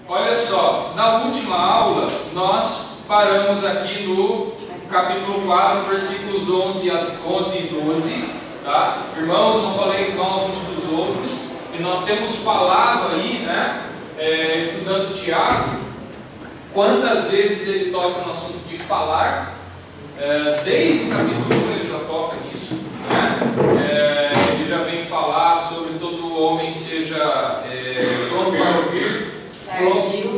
Olha só, na última aula nós paramos aqui no capítulo 4, versículos 11 e 12, tá? Irmãos, não faleis mal uns dos outros, e nós temos falado aí, né, estudando Tiago, quantas vezes ele toca no assunto de falar, desde o capítulo 1 ele já toca nisso, né? Ele já vem falar sobre todo homem seja pronto para ouvir,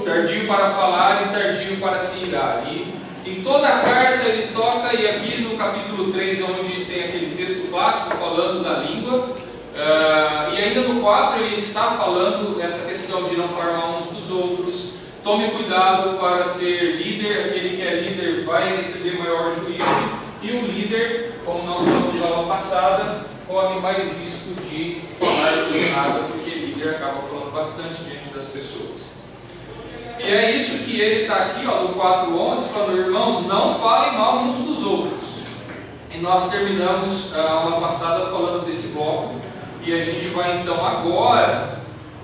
tardio para falar e tardio para se irar. E em toda a carta ele toca, e aqui no capítulo 3 é onde tem aquele texto clássico falando da língua, e ainda no 4 ele está falando essa questão de não falar mal uns dos outros. Tome cuidado para ser líder, aquele que é líder vai receber maior juízo, e o líder, como nós falamos na aula passada, corre mais risco de falar errado, porque o líder acaba falando bastante diante das pessoas. E é isso que ele está aqui, ó, no 4:11, falando: irmãos, não falem mal uns dos outros. E nós terminamos a aula passada falando desse bloco, e a gente vai então agora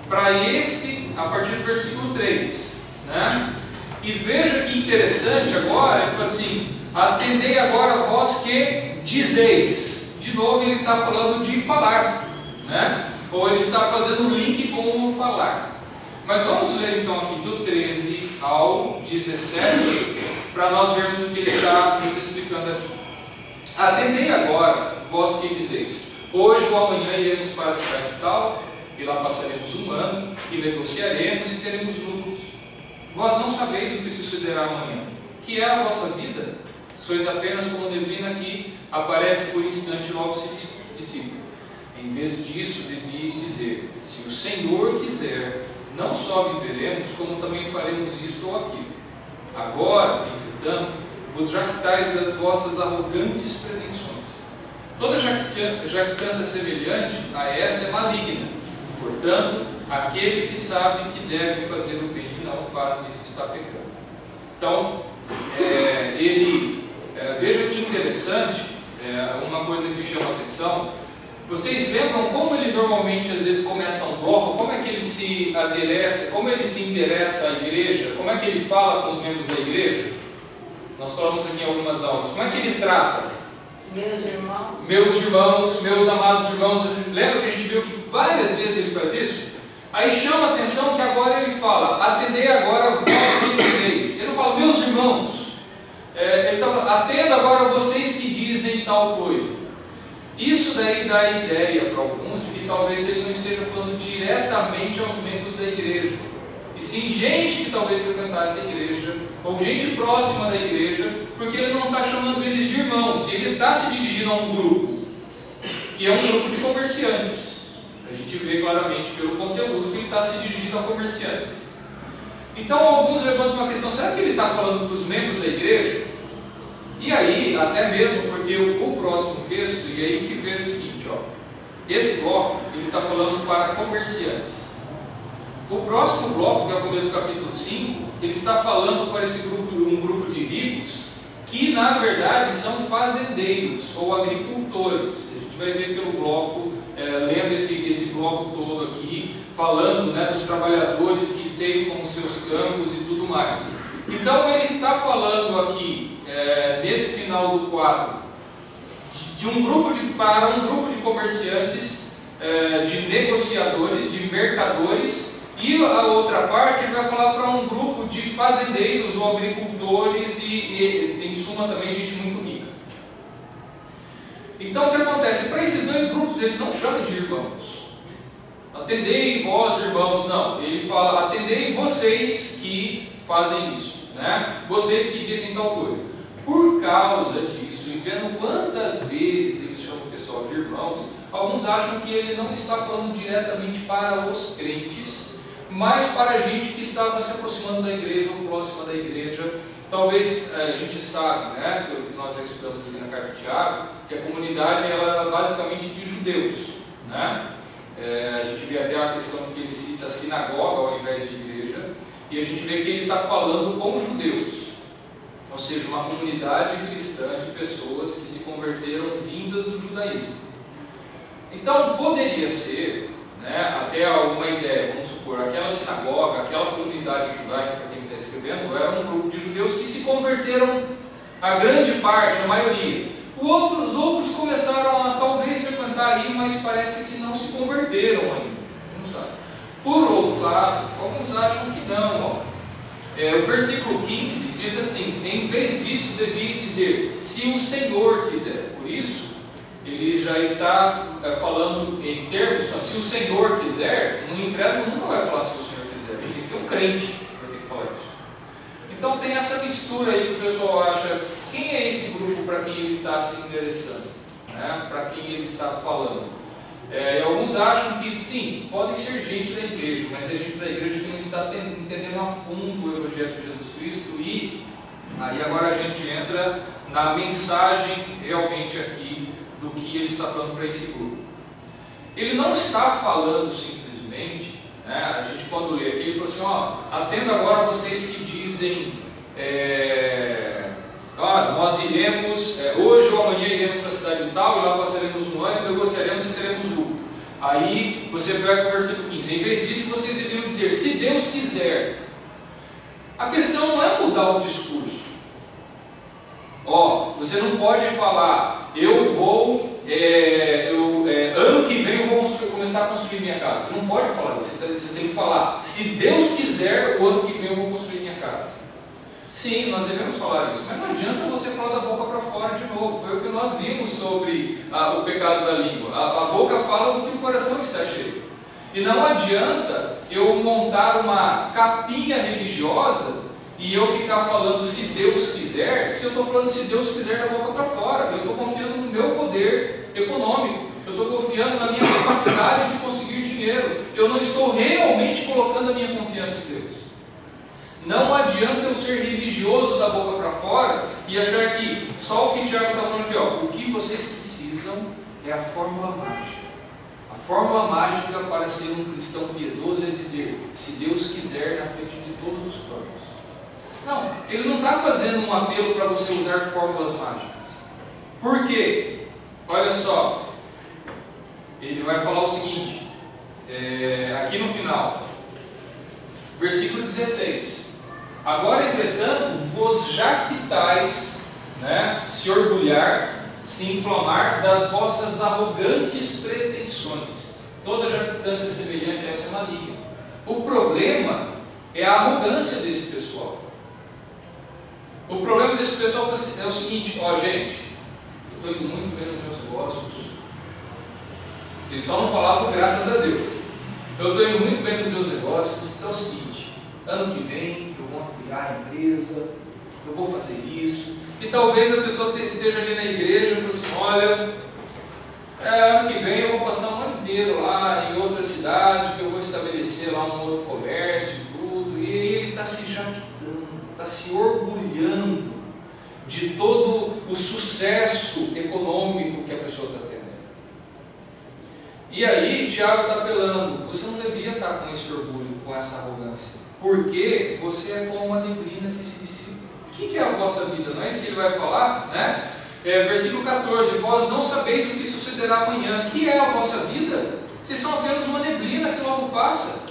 para esse, a partir do versículo 3. Né? E veja que interessante agora, ele fala assim: atendei agora vós que dizeis. De novo ele está falando de falar, né? Ou ele está fazendo um link com o falar. Mas vamos ler então aqui do 13 ao 17, para nós vermos o que ele está nos explicando aqui. Atendei agora vós que dizeis: hoje ou amanhã iremos para a cidade tal, e lá passaremos um ano, e negociaremos e teremos lucros. Vós não sabeis o que sucederá amanhã, que é a vossa vida. Sois apenas como neblina que aparece por instante e logo se dissipa. Em vez disso, devíeis dizer: se o Senhor quiser, não só viveremos, como também faremos isto ou aquilo. Agora, entretanto, vos jactais das vossas arrogantes pretensões. Toda jactância semelhante a essa é maligna. Portanto, aquele que sabe que deve fazer o bem e não faz isso está pecando. Então, veja que interessante, uma coisa que chama a atenção. Vocês lembram como ele normalmente às vezes começa um bloco, como é que ele se adereça, como ele se interessa à igreja, como é que ele fala com os membros da igreja? Nós falamos aqui em algumas aulas. Como é que ele trata? Meus irmãos, meus amados irmãos. Lembra que a gente viu que várias vezes ele faz isso? Aí chama a atenção que agora ele fala: atendei agora vós que dizeis. Ele não fala meus irmãos. Ele está: atenda agora vocês que dizem tal coisa. Isso daí dá a ideia para alguns de que talvez ele não esteja falando diretamente aos membros da igreja, e sim gente que talvez frequentasse a igreja, ou gente próxima da igreja, porque ele não está chamando eles de irmãos, e ele está se dirigindo a um grupo, que é um grupo de comerciantes. A gente vê claramente pelo conteúdo que ele está se dirigindo a comerciantes. Então alguns levantam uma questão: será que ele está falando para os membros da igreja? E aí, até mesmo porque o próximo texto, e aí que vê o seguinte, ó, esse bloco ele está falando para comerciantes. O próximo bloco, que é o começo do capítulo 5, ele está falando para esse grupo, um grupo de ricos, que na verdade são fazendeiros ou agricultores. A gente vai ver pelo bloco, lendo esse bloco todo aqui, falando, né, dos trabalhadores que ceifam os seus campos e tudo mais. Então ele está falando aqui, nesse final do 4, para um grupo de comerciantes, de negociadores, de mercadores, e a outra parte ele vai falar para um grupo de fazendeiros ou agricultores e em suma também gente muito rica. Então o que acontece? Para esses dois grupos ele não chama de irmãos. Atendei vós, irmãos, não. Ele fala: atendei vocês que fazem isso, né? Vocês que dizem tal coisa. Por causa disso, e vendo quantas vezes ele chama o pessoal de irmãos, alguns acham que ele não está falando diretamente para os crentes, mas para a gente que estava se aproximando da igreja ou próxima da igreja. Talvez a gente sabe, né, pelo que nós já estudamos aqui na carta de Tiago, que a comunidade ela era basicamente de judeus, né? A gente vê até a questão que ele cita sinagoga ao invés de igreja, e a gente vê que ele está falando com judeus, ou seja, uma comunidade cristã de pessoas que se converteram vindas do judaísmo. Então poderia ser, né, até alguma ideia, vamos supor, aquela sinagoga, aquela comunidade comunidade judaica, para quem está escrevendo, era um grupo de judeus que se converteram, a grande parte, a maioria. Os outros começaram a talvez frequentar aí, mas parece que não se converteram ainda. Não sabe. Por outro lado, alguns acham que não. O versículo 15 diz assim: em vez disso, devias dizer, se o Senhor quiser. Por isso, ele já está falando em termos, se o Senhor quiser. Um incrédulo nunca vai falar se o Senhor quiser, ele tem que ser um crente para ter que falar isso. Então tem essa mistura aí que o pessoal acha, quem é esse grupo para quem ele está se interessando, né? Para quem ele está falando. Alguns acham que sim, podem ser gente da igreja, mas é gente da igreja que não está entendendo a fundo o Evangelho de Jesus Cristo. E aí agora a gente entra na mensagem realmente aqui do que ele está falando para esse grupo. Ele não está falando simplesmente, né? A gente quando lê aqui, ele falou assim, atendo agora vocês que dizem, nós iremos, hoje ou amanhã iremos para a cidade tal, e lá passaremos um ano, negociaremos e teremos lucro. Aí você vai para o versículo 15, em vez disso vocês deveriam dizer, se Deus quiser. A questão não é mudar o discurso. Você não pode falar, eu vou, ano que vem eu vou começar a construir minha casa. Você não pode falar isso, você tem que falar, se Deus quiser, o ano que vem eu vou construir minha casa. Sim, nós devemos falar isso, mas não adianta você falar da boca para fora de novo. Foi o que nós vimos sobre o pecado da língua. A boca fala do que o coração está cheio. E não adianta eu montar uma capinha religiosa e eu ficar falando se Deus quiser, se eu estou falando se Deus quiser da boca para fora. Eu estou confiando no meu poder econômico, eu estou confiando na minha capacidade de conseguir dinheiro. Eu não estou realmente colocando a minha confiança em Deus. Não adianta eu ser religioso da boca para fora e achar que só o que Tiago está falando aqui, o que vocês precisam é a fórmula mágica. A fórmula mágica para ser um cristão piedoso é dizer, se Deus quiser, na frente de todos os planos. Não, ele não está fazendo um apelo para você usar fórmulas mágicas. Por quê? Olha só, ele vai falar o seguinte, aqui no final, versículo 16. Agora, entretanto, vos jactais, se orgulhar, se inflamar das vossas arrogantes pretensões. Toda jactância semelhante a essa é maligna. O problema é a arrogância desse pessoal. O problema desse pessoal é o seguinte, gente, eu estou indo muito bem nos meus negócios. Ele só não falava graças a Deus. Eu estou indo muito bem nos meus negócios, então é o seguinte, ano que vem eu vou ampliar a empresa, eu vou fazer isso. E talvez a pessoa esteja ali na igreja e fale assim, olha, ano que vem eu vou passar um ano inteiro lá em outra cidade, que eu vou estabelecer lá um outro comércio e tudo. E ele está se jactando, está se orgulhando de todo o sucesso econômico que a pessoa está tendo. E aí Tiago está apelando, você não devia estar com esse orgulho, com essa arrogância, porque você é como uma neblina que se dissipa. O que é a vossa vida? Não é isso que ele vai falar, né? Versículo 14, vós não sabeis o que sucederá amanhã. O que é a vossa vida? Vocês são apenas uma neblina que logo passa.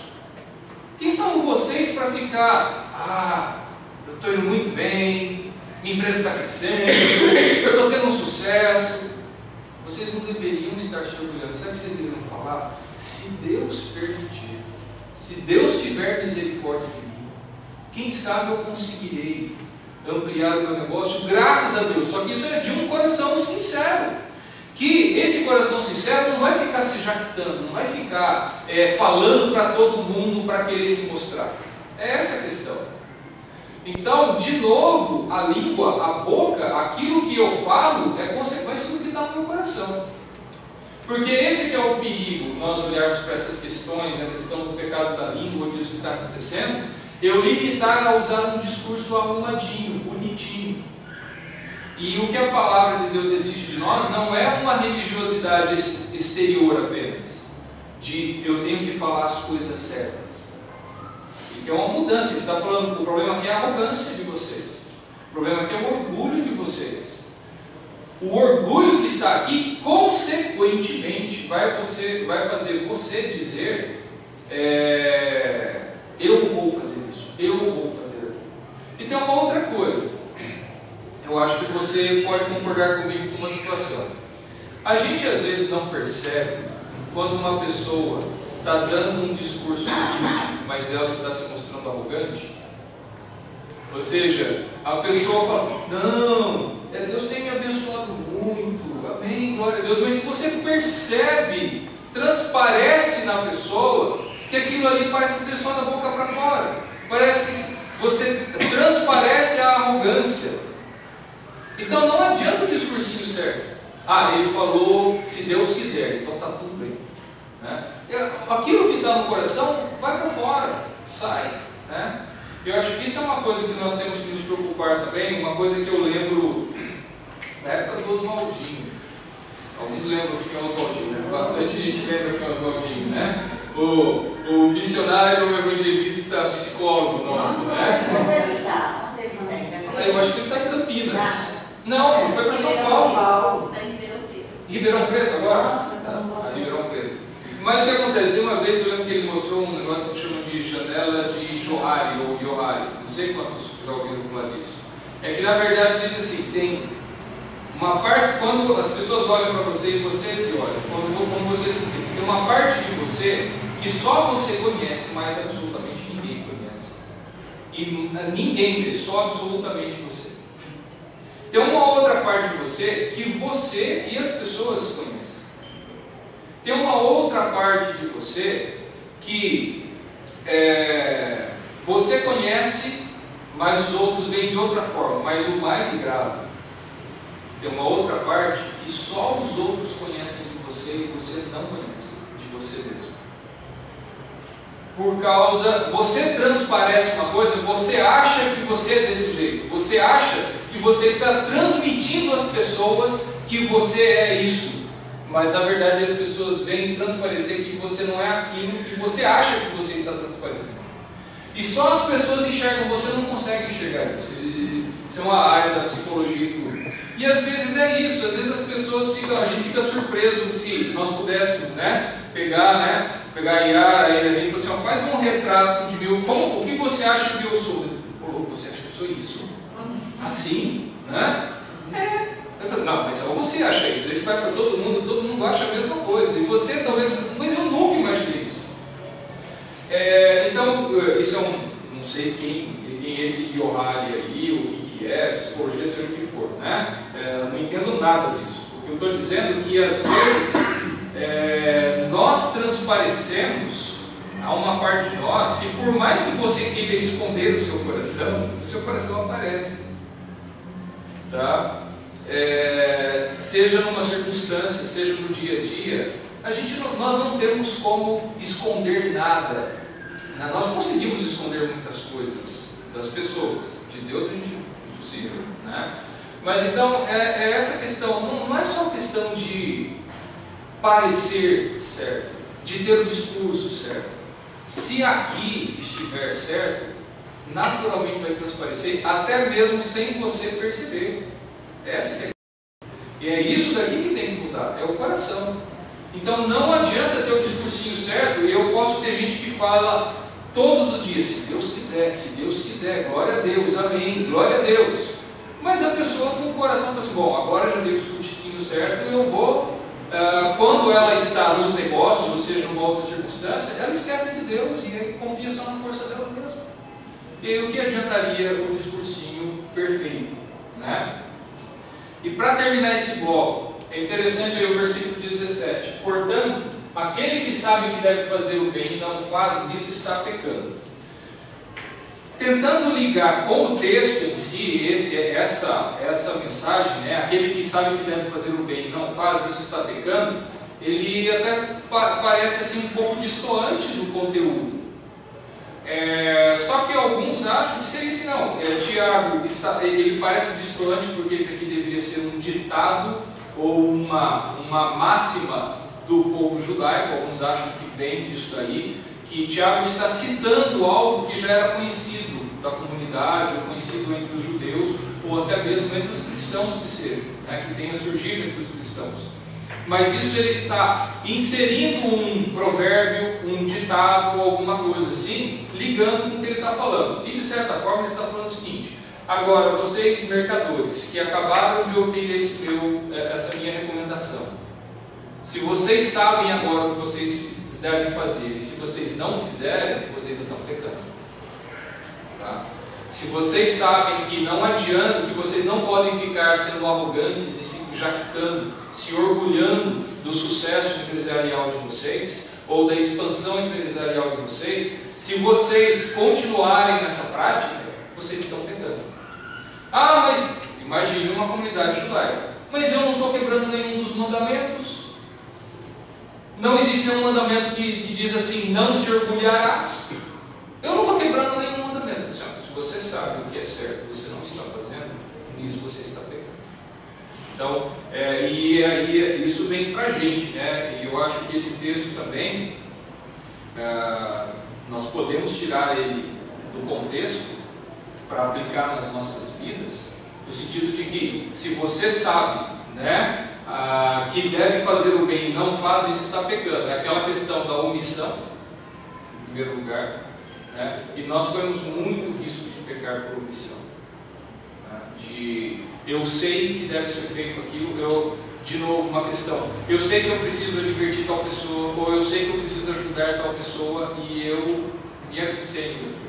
Quem são vocês para ficar, eu estou indo muito bem, minha empresa está crescendo, eu estou tendo um sucesso. Vocês não deveriam estar se orgulhando. Sabe o que vocês deveriam falar? Se Deus permitir, se Deus tiver misericórdia de mim, quem sabe eu conseguirei ampliar o meu negócio, graças a Deus. Só que isso é de um coração sincero. Que esse coração sincero não vai ficar se jactando, não vai ficar falando para todo mundo para querer se mostrar. É essa a questão. Então, de novo, a língua, a boca, aquilo que eu falo é consequência do que está no meu coração. Porque esse que é o perigo, nós olharmos para essas questões, a questão do pecado da língua, disso que está acontecendo, eu limitar a usar um discurso arrumadinho, bonitinho. E o que a palavra de Deus exige de nós não é uma religiosidade exterior apenas, de eu tenho que falar as coisas certas. Que é uma mudança, ele está falando, o problema aqui é a arrogância de vocês, o problema aqui é o orgulho de vocês. O orgulho que está aqui, consequentemente, vai fazer você dizer, eu vou fazer isso, eu concordar comigo com uma situação. A gente às vezes não percebe quando uma pessoa está dando um discurso humilde, mas ela está se mostrando arrogante. Ou seja, a pessoa fala, não, Deus tem me abençoado muito, amém, glória a Deus. Mas se você percebe, transparece na pessoa, que aquilo ali parece ser só da boca para fora. Parece, você transparece a arrogância. Então não adianta o discursinho certo. Ele falou, se Deus quiser, então está tudo bem. Né? Aquilo que está no coração, vai para fora, sai. Né? Eu acho que isso é uma coisa que nós temos que nos preocupar também, uma coisa que eu lembro da época do Oswaldinho. Alguns lembram o que é Oswaldinho, né? Bastante gente lembra o que é Oswaldinho, né? O missionário evangelista psicólogo nosso, né? Eu acho que ele está em Campinas. Não, foi para São Paulo. Está em Ribeirão Preto. Ribeirão Preto agora? Ribeirão Preto. Mas o que aconteceu, uma vez eu lembro que ele mostrou um negócio que chamam de janela de Johari ou Johari. Não sei quantos já ouviram falar disso. É que na verdade diz assim, tem uma parte, quando as pessoas olham para você e você se olha, quando você se vê, tem uma parte de você que só você conhece, mas absolutamente ninguém conhece. E ninguém vê, só absolutamente você. Tem uma outra parte de você que você e as pessoas conhecem. Tem uma outra parte de você que você conhece, mas os outros veem de outra forma. Mas o mais grave, tem uma outra parte que só os outros conhecem de você e você não conhece de você mesmo. Por causa, você transparece uma coisa, você acha que você é desse jeito, você acha que você está transmitindo às pessoas que você é isso, mas na verdade as pessoas veem transparecer que você não é aquilo que você acha que você está transparecendo. E só as pessoas enxergam, você não consegue enxergar isso. Isso é uma área da psicologia e tudo. E às vezes é isso, às vezes as pessoas ficam, a gente fica surpreso se nós pudéssemos, pegar a Yara, ele ali e falar assim, faz um retrato de mim, o que você acha que eu sou? Você acha que eu sou isso? Assim? Né? Não, mas só você acha isso, daí você vai para todo mundo acha a mesma coisa, e você talvez, mas eu nunca imaginei isso. Então, isso é não sei quem é esse Johari aí, o que é, psicologia, seja o que for, né? Não entendo nada disso. O que eu estou dizendo é que às vezes nós transparecemos a uma parte de nós que por mais que você queira esconder o seu coração aparece. Tá? Seja numa circunstância, seja no dia a dia, nós não temos como esconder nada. Nós conseguimos esconder muitas coisas das pessoas, de Deus a gente é impossível, né? Mas então é essa questão, não é só questão de parecer certo, de ter o discurso certo. Se aqui estiver certo, naturalmente vai transparecer, até mesmo sem você perceber. Essa que é a... E é isso daqui que tem que mudar, é o coração. Então não adianta ter o discursinho certo, e eu posso ter gente que fala todos os dias, se Deus quiser, glória a Deus, amém, glória a Deus. Mas a pessoa com o coração fala assim, bom, agora já dei o discursinho certo, eu vou, quando ela está nos negócios, ou seja, numa outra circunstância, ela esquece de Deus e aí confia só na força dela mesma. E aí o que adiantaria o discursinho perfeito, né? E para terminar esse bloco, é interessante aí o versículo 17. Portanto, aquele que sabe que deve fazer o bem e não faz, nisso está pecando. Tentando ligar com o texto em si, essa mensagem, aquele que sabe que deve fazer o bem e não faz, nisso está pecando, ele até parece assim um pouco distoante do conteúdo. Só que alguns acham que seria assim, não. Tiago, ele parece distoante porque esse aqui deveria ser um ditado ou uma máxima do povo judaico. Alguns acham que vem disso daí, que Tiago está citando algo que já era conhecido da comunidade, ou conhecido entre os judeus, ou até mesmo entre os cristãos que tenha surgido entre os cristãos. Mas isso ele está inserindo um provérbio, um ditado, ou alguma coisa assim, ligando com o que ele está falando. E de certa forma ele está falando o seguinte: Agora, vocês mercadores que acabaram de ouvir essa minha recomendação, se vocês sabem agora o que vocês devem fazer, e se vocês não fizerem, vocês estão pecando. Tá? Se vocês sabem que não adianta, que vocês não podem ficar sendo arrogantes e se jactando, se orgulhando do sucesso empresarial de vocês, ou da expansão empresarial de vocês, se vocês continuarem nessa prática, vocês estão pecando. Ah, mas imagine uma comunidade judaica. Mas eu não estou quebrando nenhum dos mandamentos. Não existe nenhum mandamento que diz assim, não se orgulharás. Eu não estou quebrando nenhum mandamento. Se você sabe o que é certo e você não está fazendo, nisso você está pecando. Então, e aí isso vem para a gente, né? E eu acho que esse texto também, nós podemos tirar ele do contexto para aplicar nas nossas vidas, no sentido de que, se você sabe, né, que deve fazer o bem e não faz, isso está pecando. É aquela questão da omissão, em primeiro lugar, né? E nós corremos muito risco de pecar por omissão, né? Eu sei que deve ser feito aquilo, de novo, uma questão, eu sei que eu preciso advertir tal pessoa, ou eu sei que eu preciso ajudar tal pessoa, e eu me abstenho.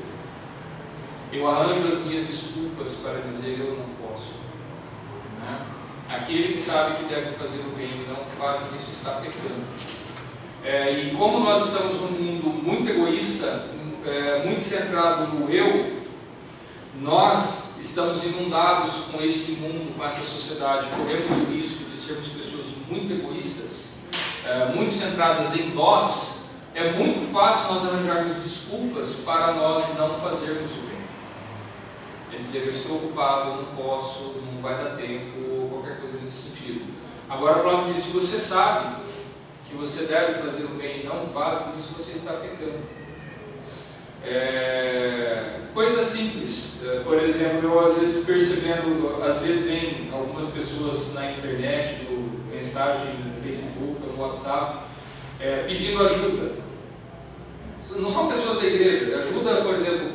Eu arranjo as minhas desculpas para dizer eu não posso, né? Aquele que sabe que deve fazer o bem e não faz, isso está pecando. E como nós estamos num mundo muito egoísta, muito centrado no eu, nós estamos inundados com este mundo, com essa sociedade, corremos o risco de sermos pessoas muito egoístas, muito centradas em nós. É muito fácil nós arranjarmos desculpas para nós não fazermos o bem. É dizer, eu estou ocupado, eu não posso, não vai dar tempo, ou qualquer coisa nesse sentido. Agora a palavra diz, se você sabe que você deve fazer o bem e não faz, nisso você está pecando. Coisas simples, por exemplo, eu às vezes percebendo, às vezes vem algumas pessoas na internet, mensagem no Facebook, no WhatsApp, pedindo ajuda. Não são pessoas da igreja, ajuda, por exemplo,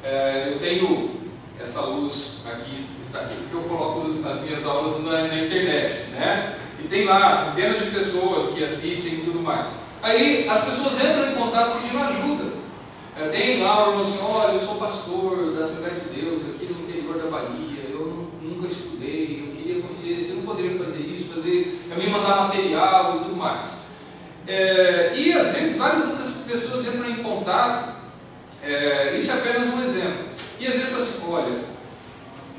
eu tenho essa luz aqui, está aqui, porque eu coloco as minhas aulas na internet, né? E tem lá centenas de pessoas que assistem e tudo mais. Aí as pessoas entram em contato pedindo ajuda. Tem lá o irmão assim, olha, eu sou pastor da Assembleia de Deus, aqui no interior da Bahia, eu nunca estudei, eu queria conhecer, você não poderia fazer isso, me mandar material e tudo mais. E às vezes várias outras pessoas entram em contato, isso é apenas um exemplo. E às vezes fala assim, olha,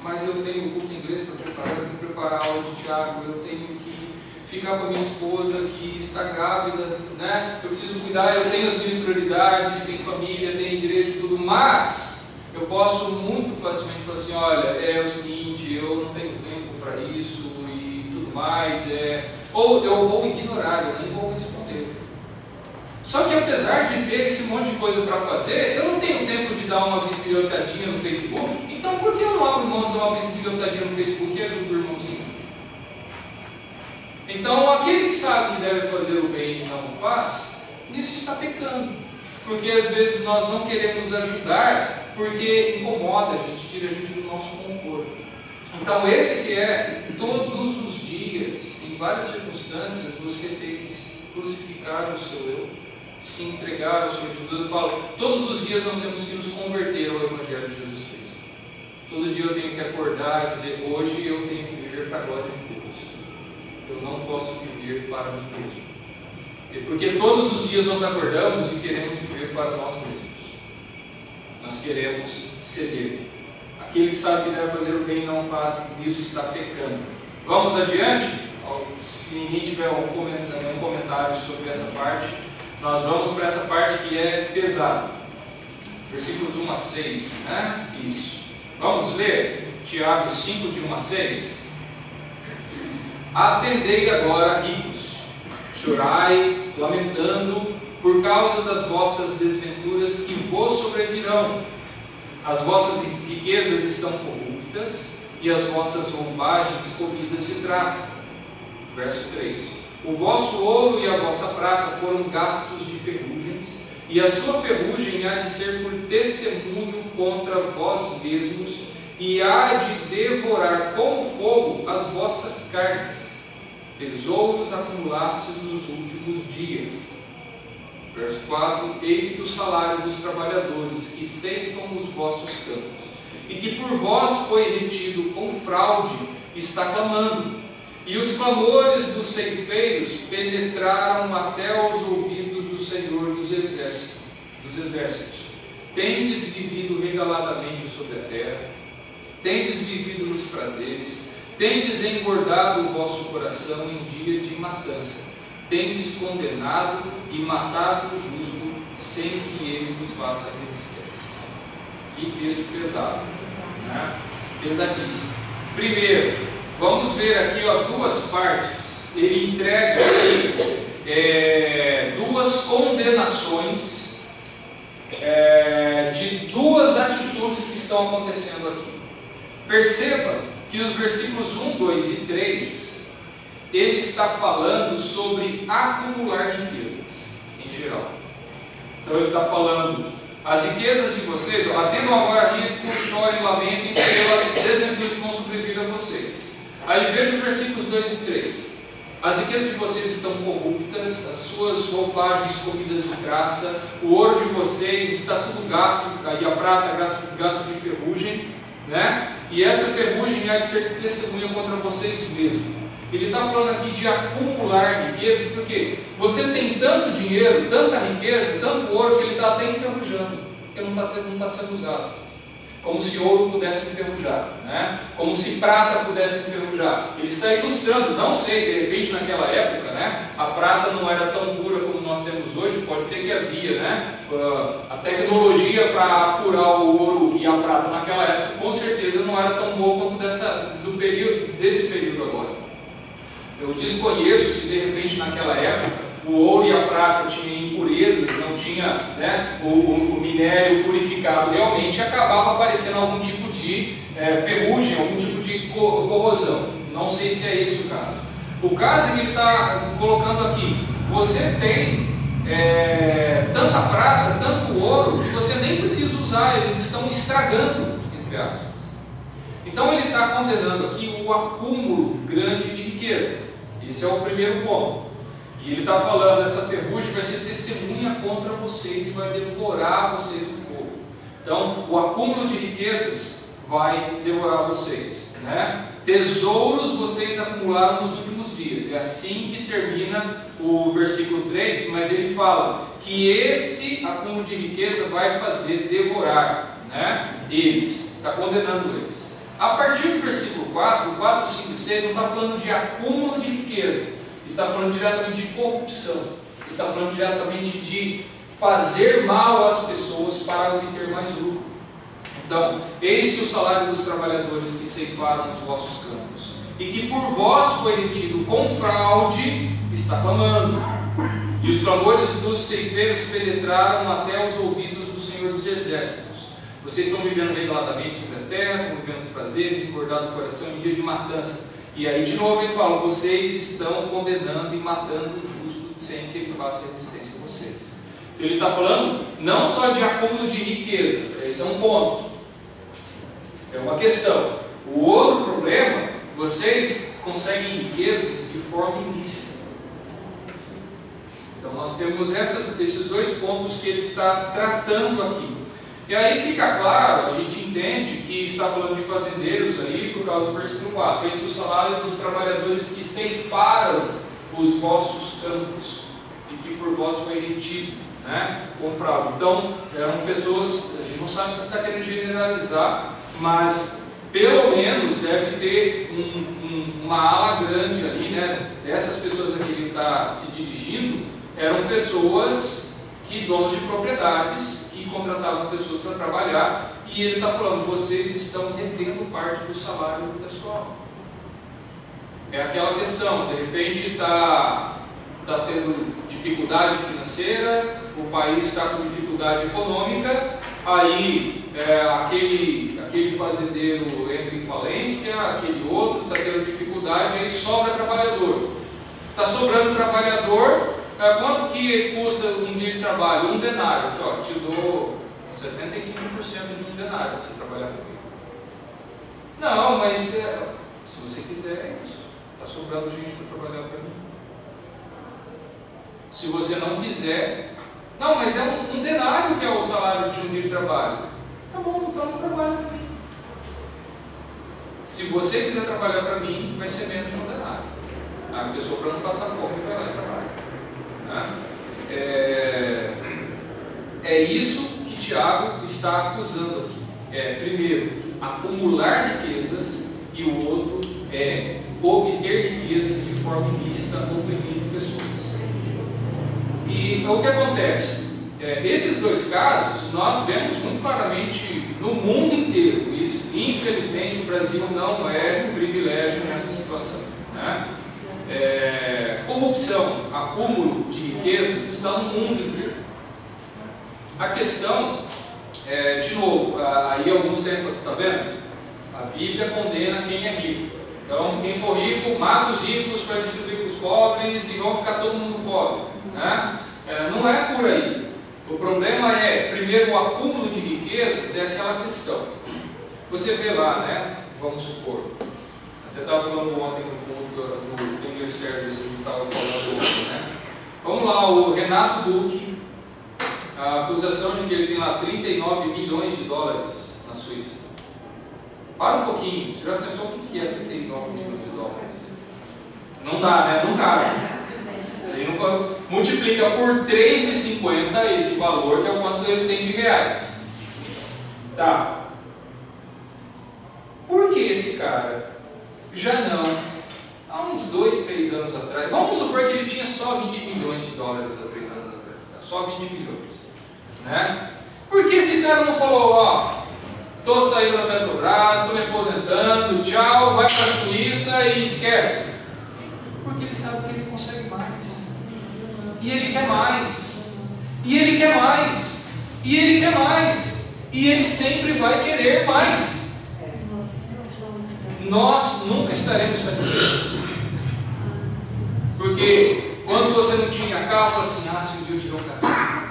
mas eu tenho um curso de inglês para preparar, eu tenho que preparar a aula de Tiago, eu tenho que ficar com a minha esposa que está grávida, né? Eu preciso cuidar, eu tenho as minhas prioridades, tem família, tem igreja e tudo, mas eu posso muito facilmente falar assim, olha, é o seguinte, eu não tenho tempo para isso e tudo mais, ou eu vou ignorar, eu nem vou responder. Só que apesar de ter esse monte de coisa para fazer, eu não tenho tempo de dar uma bisbilhotadinha no Facebook, então por que eu não abro mão de dar uma bisbilhotadinha no Facebook e ajudo o irmãozinho? Então aquele que sabe que deve fazer o bem e não faz, nisso está pecando. Porque às vezes nós não queremos ajudar porque incomoda a gente, tira a gente do nosso conforto. Então esse que é todos os dias, em várias circunstâncias, você tem que crucificar o seu eu, se entregar ao Senhor Jesus. Eu falo, todos os dias nós temos que nos converter ao Evangelho de Jesus Cristo. Todo dia eu tenho que acordar e dizer, hoje eu tenho que viver para a glória de Deus. Eu não posso viver para mim mesmo. Porque todos os dias nós acordamos e queremos viver para nós mesmos. Nós queremos ceder. Aquele que sabe que deve fazer o bem e não faz, nisso está pecando. Vamos adiante? Se ninguém tiver um comentário sobre essa parte, nós vamos para essa parte que é pesada. Versículos 1 a 6, né? Isso. Vamos ler Tiago 5, de 1 a 6. Atendei agora, ricos, chorai, lamentando, por causa das vossas desventuras que vos sobrevirão. As vossas riquezas estão corruptas, e as vossas roubagens comidas de traça. Verso 3. O vosso ouro e a vossa prata foram gastos de ferrugens, e a sua ferrugem há de ser por testemunho contra vós mesmos, e há de devorar como fogo as vossas carnes. Tesouros acumulastes nos últimos dias. Verso 4: Eis que o salário dos trabalhadores que ceifam os vossos campos, e que por vós foi retido com fraude, está clamando. E os clamores dos ceifeiros penetraram até aos ouvidos do Senhor dos exércitos. Tendes vivido regaladamente sobre a terra, tendes vivido nos prazeres, tendes engordado o vosso coração em dia de matança, tendes condenado e matado o justo, sem que ele vos faça resistência. Que texto pesado, né? Pesadíssimo. Primeiro, vamos ver aqui duas partes. Ele entrega aqui duas condenações de duas atitudes que estão acontecendo aqui. Perceba que nos versículos 1, 2 e 3, ele está falando sobre acumular riquezas, em geral. Então ele está falando, as riquezas de vocês, atendam agora ricos, chorem e lamentem pelas desventuras que vão sobrevir a vocês. Aí veja os versículos 2 e 3. As riquezas de vocês estão corruptas, as suas roupagens comidas de traça, o ouro de vocês está tudo gasto, e a prata gasto de ferrugem, né? E essa ferrugem há de ser testemunha contra vocês mesmos. Ele está falando aqui de acumular riquezas, porque você tem tanto dinheiro, tanta riqueza, tanto ouro, que ele está até enferrujando, porque não está sendo usado. Como se ouro pudesse enferrujar, né? Como se prata pudesse enferrujar. Ele está ilustrando, não sei, de repente naquela época, né, a prata não era tão pura como nós temos hoje, pode ser que havia, né, a tecnologia para apurar o ouro e a prata naquela época, com certeza não era tão boa quanto desse período agora. Eu desconheço se de repente naquela época o ouro e a prata tinham impurezas, não tinha, né, o minério purificado realmente, acabava aparecendo algum tipo de ferrugem, algum tipo de corrosão. Não sei se é esse o caso. O caso é que ele está colocando aqui: você tem tanta prata, tanto ouro, que você nem precisa usar, eles estão estragando, entre aspas. Então ele está condenando aqui o acúmulo grande de riqueza. Esse é o primeiro ponto. E ele está falando, essa ferrugem vai ser testemunha contra vocês e vai devorar vocês no fogo. Então, o acúmulo de riquezas vai devorar vocês, né? Tesouros vocês acumularam nos últimos dias. É assim que termina o versículo 3, mas ele fala que esse acúmulo de riqueza vai fazer devorar, né, eles, está condenando eles. A partir do versículo 4, 5 e 6, não está falando de acúmulo de riqueza, está falando diretamente de corrupção, está falando diretamente de fazer mal às pessoas para obter mais lucro. Então, eis que o salário dos trabalhadores que ceifaram os vossos campos, e que por vós foi retido com fraude, está clamando. E os clamores dos ceifeiros penetraram até os ouvidos do Senhor dos Exércitos. Vocês estão vivendo regaladamente sobre a terra, estão vivendo os prazeres, engordado o coração em dia de matança. E aí de novo ele fala: vocês estão condenando e matando o justo sem que ele faça resistência a vocês. Então ele está falando não só de acúmulo de riqueza, esse é um ponto, é uma questão. O outro problema, vocês conseguem riquezas de forma ilícita. Então nós temos esses dois pontos que ele está tratando aqui. E aí fica claro, a gente entende que está falando de fazendeiros aí por causa do versículo 4. Eis que o salário dos trabalhadores que ceifaram os vossos campos e que por vós foi retido, né, com fraude. Então, eram pessoas, a gente não sabe se está querendo generalizar, mas pelo menos deve ter uma ala grande ali, né, dessas pessoas a que ele está se dirigindo, eram pessoas que, donos de propriedades, que contratavam pessoas para trabalhar, e ele está falando: vocês estão retendo parte do salário do pessoal. É aquela questão, de repente está tendo dificuldade financeira, o país está com dificuldade econômica, aí aquele fazendeiro entra em falência, aquele outro está tendo dificuldade, aí sobra trabalhador. Está sobrando trabalhador. Quanto que custa um dia de trabalho? Um denário. Te dou 75% de um denário para você trabalhar comigo. Não, mas se você quiser, é isso. Está sobrando gente para trabalhar para mim. Se você não quiser... Não, mas é um denário que é o salário de um dia de trabalho. Tá bom, então não trabalha para mim. Se você quiser trabalhar para mim, vai ser menos de um denário. A pessoa, para não passar fome, vai lá e trabalha. Né? É isso que Tiago está acusando aqui. Primeiro, acumular riquezas, e o outro é obter riquezas de forma ilícita, oprimindo pessoas. E o que acontece? Esses dois casos nós vemos muito claramente no mundo inteiro. Isso, infelizmente, o Brasil não é um privilégio nessa situação. Né? Corrupção, acúmulo de riquezas está no mundo inteiro. A questão, de novo, aí alguns tempos, está vendo? A Bíblia condena quem é rico. Então, quem for rico, mata os ricos para distribuir para os pobres e vão ficar todo mundo pobre. Né? Não é por aí. O problema primeiro, o acúmulo de riquezas é aquela questão. Você vê lá, né? Vamos supor, até estava falando ontem no English Service, a gente estava falando hoje, né? Vamos lá, o Renato Duque, a acusação de que ele tem lá 39 milhões de dólares na Suíça. Para um pouquinho, você já pensou o que é 39 milhões de dólares? Não dá, né? Não cabe. Ele multiplica por 3,50 esse valor, que é o quanto ele tem de reais. Tá. Por que esse cara já não, há uns 2, 3 anos atrás, vamos supor que ele tinha só 20 milhões de dólares há 3 anos atrás, tá? Só 20 milhões. Né? Por que esse cara não falou, ó, tô saindo da Petrobras, tô me aposentando, tchau, vai para a Suíça e esquece? Porque ele sabe que ele consegue mais. E ele quer mais. E ele quer mais. E ele quer mais. E ele sempre vai querer mais. Nós nunca estaremos satisfeitos. Porque quando você não tinha carro, fala assim, se um dia eu tiver um carro.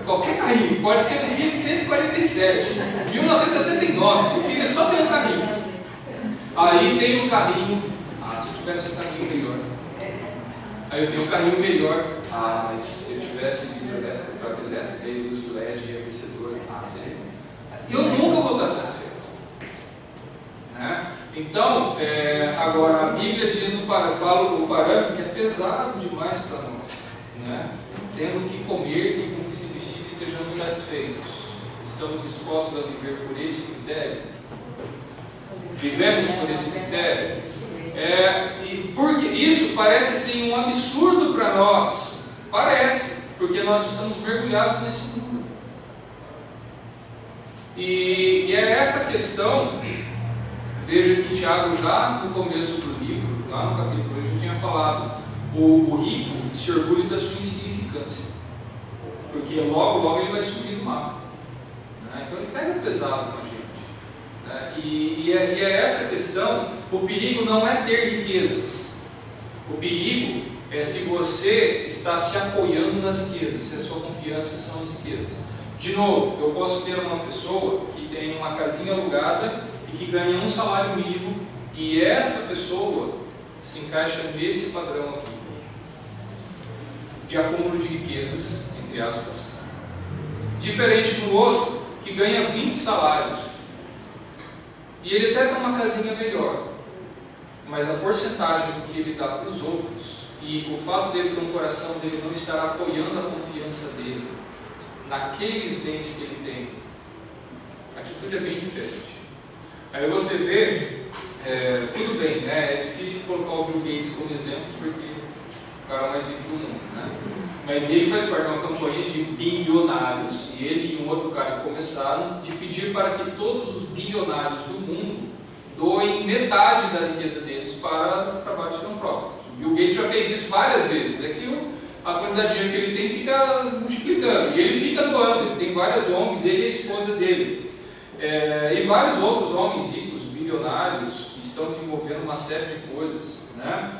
Qualquer carrinho, pode ser um Fiat 147, 1979, eu queria só ter um carrinho. Aí tem um carrinho, se eu tivesse um carrinho melhor. Aí eu tenho um carrinho melhor, mas se eu tivesse vidro elétrico, troca elétrica, e luz de LED e aquecedor, eu nunca vou estar satisfeito. Né? Então, agora a Bíblia diz, fala o parâmetro que é pesado demais para nós. Né? Tendo que comer e com que se vestir estejamos satisfeitos. Estamos dispostos a viver por esse critério? Vivemos por esse critério? E porque isso parece assim um absurdo para nós. Parece, porque nós estamos mergulhados nesse mundo. E é essa questão, veja que Tiago já no começo do livro, lá no capítulo 1, já tinha falado, o rico se orgulha da sua insignificância, porque logo ele vai subir no mapa. Né? Então ele pega pesado com a gente. Né? E é essa questão. O perigo não é ter riquezas. O perigo é se você está se apoiando nas riquezas, se a sua confiança são as riquezas. De novo, eu posso ter uma pessoa que tem uma casinha alugada e que ganha um salário mínimo, e essa pessoa se encaixa nesse padrão aqui de acúmulo de riquezas, entre aspas, diferente do outro que ganha 20 salários e ele até tem uma casinha melhor, mas a porcentagem do que ele dá para os outros e o fato dele ter um coração dele não estar apoiando a confiança dele naqueles bens que ele tem, a atitude é bem diferente. Aí você vê, tudo bem, né? É difícil colocar o Bill Gates como exemplo porque o cara mais rico do mundo, né? Mas ele faz parte de uma campanha de bilionários, e ele e um outro cara começaram de pedir para que todos os bilionários do mundo doem metade da riqueza deles para trabalhos filantrópicos. O Bill Gates já fez isso várias vezes, é que a quantidade de dinheiro que ele tem fica multiplicando, e ele fica doando, ele tem várias ONGs, ele e a esposa dele. E vários outros homens ricos, bilionários, estão desenvolvendo uma série de coisas, né?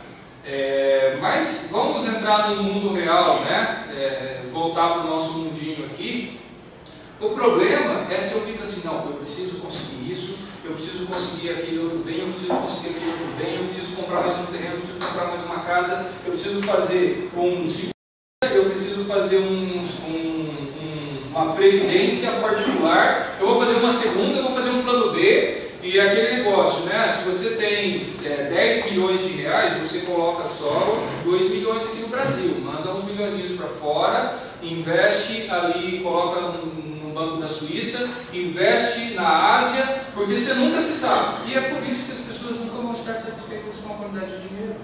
Mas vamos entrar no mundo real, né? Voltar para o nosso mundinho aqui. O problema é se eu fico assim, não, eu preciso conseguir isso, eu preciso conseguir aquele outro bem, eu preciso conseguir aquele outro bem, eu preciso comprar mais um terreno, eu preciso comprar mais uma casa, eu preciso fazer eu preciso fazer uma previdência particular, eu vou fazer uma segunda, eu vou fazer um plano B, e aquele negócio, né? Se você tem 10 milhões de reais, você coloca só 2 milhões aqui no Brasil, manda uns milhões para fora, investe ali, coloca no banco da Suíça, investe na Ásia, porque você nunca se sabe. E é por isso que as pessoas nunca vão estar satisfeitas com a quantidade de dinheiro.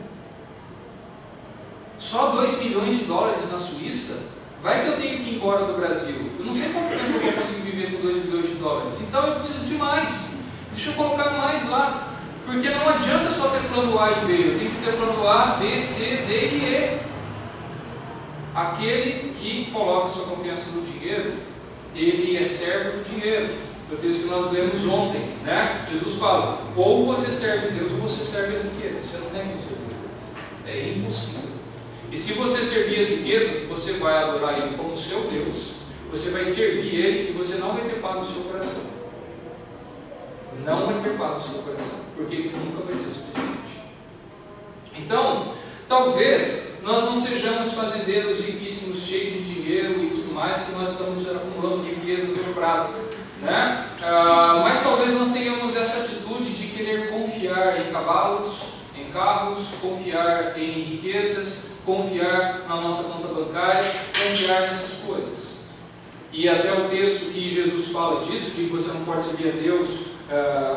Só 2 milhões de dólares na Suíça? Vai que eu tenho que ir embora do Brasil. Eu não sei quanto tempo eu vou conseguir viver com 2 milhões de dólares. Então eu preciso de mais. Deixa eu colocar mais lá. Porque não adianta só ter plano A e B. Eu tenho que ter plano A, B, C, D e E. Aquele que coloca sua confiança no dinheiro, ele é servo do dinheiro. O texto que nós lemos ontem, né? Jesus fala, ou você serve Deus ou você serve as riquezas. Você não tem como servir Deus. É impossível. E se você servir as riquezas, você vai adorar Ele como seu Deus, você vai servir Ele e você não vai ter paz no seu coração. Não vai ter paz no seu coração, porque Ele nunca vai ser suficiente. Então, talvez nós não sejamos fazendeiros riquíssimos, cheios de dinheiro e tudo mais, que nós estamos acumulando riquezas dobradas, né? Mas talvez nós tenhamos essa atitude de querer confiar em cavalos, em carros, confiar em riquezas, confiar na nossa conta bancária, confiar nessas coisas. E até o texto que Jesus fala disso, que você não pode servir a Deus,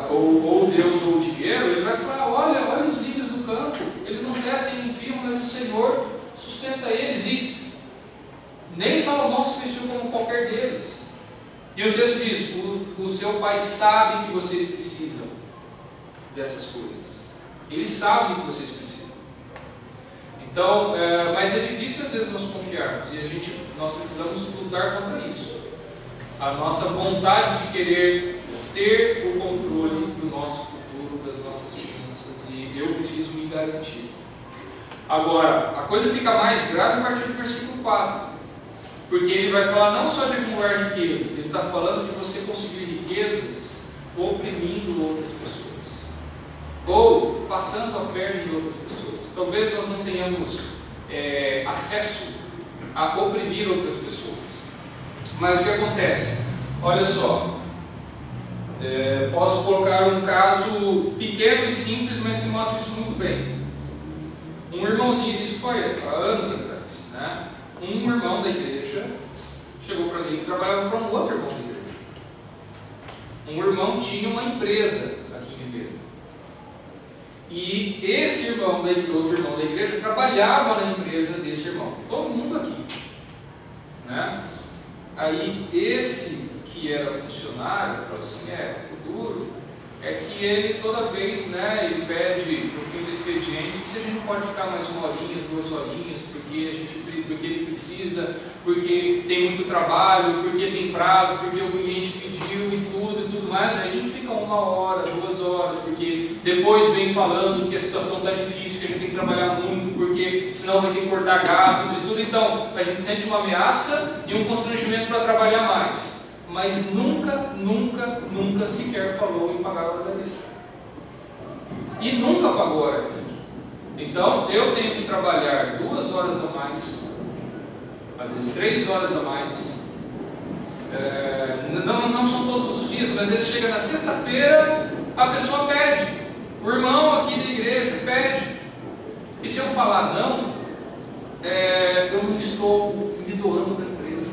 ou Deus ou o dinheiro, ele vai falar, olha os lírios do campo, eles não crescem nem firmam, mas o Senhor sustenta eles, e nem Salomão se vestiu como qualquer deles. E o texto diz, o seu pai sabe que vocês precisam dessas coisas. Ele sabe que vocês precisam. Então, mas é difícil às vezes nós confiarmos, e nós precisamos lutar contra isso. A nossa vontade de querer ter o controle do nosso futuro, das nossas finanças, e eu preciso me garantir. Agora, a coisa fica mais grave a partir do versículo 4, porque ele vai falar não só de acumular riquezas, ele está falando de você conseguir riquezas oprimindo outras pessoas, ou passando a perna em outras pessoas. Talvez nós não tenhamos acesso a oprimir outras pessoas, mas o que acontece? Olha só, posso colocar um caso pequeno e simples, mas que mostra isso muito bem. Um irmãozinho, isso foi há anos atrás, né? Um irmão da igreja chegou para mim e trabalhava para um outro irmão da igreja. Um irmão tinha uma empresa aqui em Ribeirão. E esse outro irmão da igreja trabalhava na empresa desse irmão. Todo mundo aqui, né? Aí esse que era funcionário, falou assim, o duro é que ele toda vez, né, ele pede no fim do expediente se a gente não pode ficar mais uma horinha, 2 horinhas, porque ele precisa, porque tem muito trabalho, porque tem prazo, porque o cliente pediu e tudo mais. Aí a gente fica 1 hora, 2 horas, porque depois vem falando que a situação está difícil, que a gente tem que trabalhar muito, porque senão vai ter que cortar gastos e tudo. Então a gente sente uma ameaça e um constrangimento para trabalhar mais, mas nunca sequer falou em pagar a hora extra. E nunca pagou a hora extra. Então eu tenho que trabalhar 2 horas a mais, às vezes 3 horas a mais. Não são todos os dias, mas às vezes chega na sexta-feira, a pessoa pede. O irmão aqui da igreja pede. E se eu falar não, eu não estou me doando para a empresa.